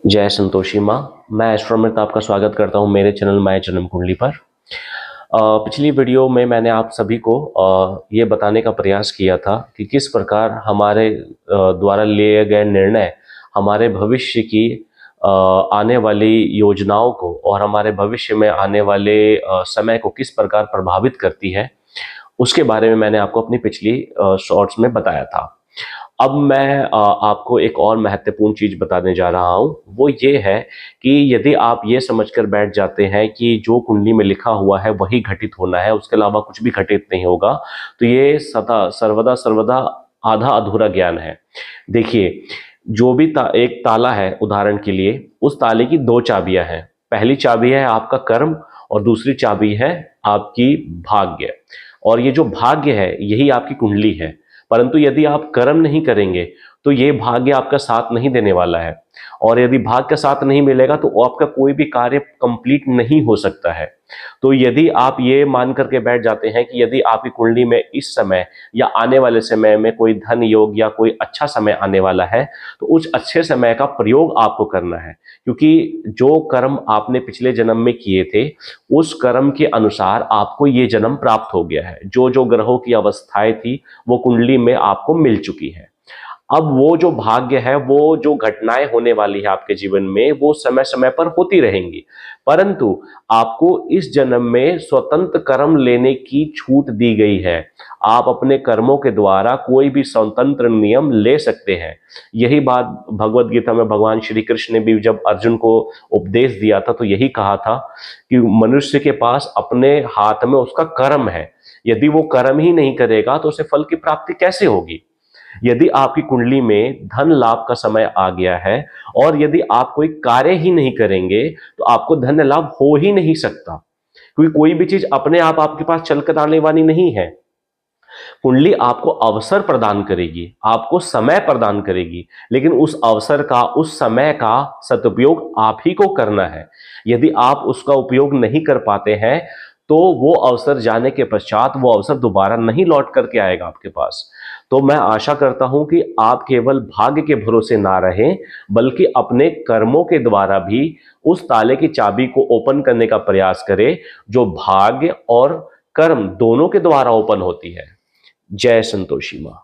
जय संतोषी माँ। मैं एस्ट्रोनॉमर आपका स्वागत करता हूँ मेरे चैनल माय जन्म कुंडली पर। पिछली वीडियो में मैंने आप सभी को ये बताने का प्रयास किया था कि किस प्रकार हमारे द्वारा लिए गए निर्णय हमारे भविष्य की आने वाली योजनाओं को और हमारे भविष्य में आने वाले समय को किस प्रकार प्रभावित करती है, उसके बारे में मैंने आपको अपनी पिछली शॉर्ट्स में बताया था। अब मैं आपको एक और महत्वपूर्ण चीज बताने जा रहा हूं, वो ये है कि यदि आप ये समझकर बैठ जाते हैं कि जो कुंडली में लिखा हुआ है वही घटित होना है, उसके अलावा कुछ भी घटित नहीं होगा, तो ये सदा सर्वदा सर्वदा आधा अधूरा ज्ञान है। देखिए, जो भी एक ताला है, उदाहरण के लिए उस ताले की दो चाबियां हैं। पहली चाबी है आपका कर्म और दूसरी चाबी है आपकी भाग्य। और ये जो भाग्य है यही आपकी कुंडली है। परंतु यदि आप कर्म नहीं करेंगे तो ये भाग्य आपका साथ नहीं देने वाला है, और यदि भाग्य का साथ नहीं मिलेगा तो आपका कोई भी कार्य कंप्लीट नहीं हो सकता है। तो यदि आप ये मान करके बैठ जाते हैं कि यदि आपकी कुंडली में इस समय या आने वाले समय में कोई धन योग या कोई अच्छा समय आने वाला है, तो उस अच्छे समय का प्रयोग आपको करना है, क्योंकि जो कर्म आपने पिछले जन्म में किए थे उस कर्म के अनुसार आपको ये जन्म प्राप्त हो गया है। जो जो ग्रहों की अवस्थाएं थी वो कुंडली में आपको मिल चुकी है। अब वो जो भाग्य है, वो जो घटनाएं होने वाली है आपके जीवन में, वो समय समय पर होती रहेंगी, परंतु आपको इस जन्म में स्वतंत्र कर्म लेने की छूट दी गई है। आप अपने कर्मों के द्वारा कोई भी स्वतंत्र नियम ले सकते हैं। यही बात भगवत गीता में भगवान श्री कृष्ण ने भी जब अर्जुन को उपदेश दिया था तो यही कहा था कि मनुष्य के पास अपने हाथ में उसका कर्म है। यदि वो कर्म ही नहीं करेगा तो उसे फल की प्राप्ति कैसे होगी। यदि आपकी कुंडली में धन लाभ का समय आ गया है और यदि आप कोई कार्य ही नहीं करेंगे तो आपको धन लाभ हो ही नहीं सकता, क्योंकि कोई भी चीज अपने आप आपके पास चलकर आने वाली नहीं है। कुंडली आपको अवसर प्रदान करेगी, आपको समय प्रदान करेगी, लेकिन उस अवसर का, उस समय का सदुपयोग आप ही को करना है। यदि आप उसका उपयोग नहीं कर पाते हैं तो वो अवसर जाने के पश्चात वो अवसर दोबारा नहीं लौट करके आएगा आपके पास। तो मैं आशा करता हूं कि आप केवल भाग्य के भरोसे ना रहें, बल्कि अपने कर्मों के द्वारा भी उस ताले की चाबी को ओपन करने का प्रयास करें जो भाग्य और कर्म दोनों के द्वारा ओपन होती है। जय संतोषी माँ।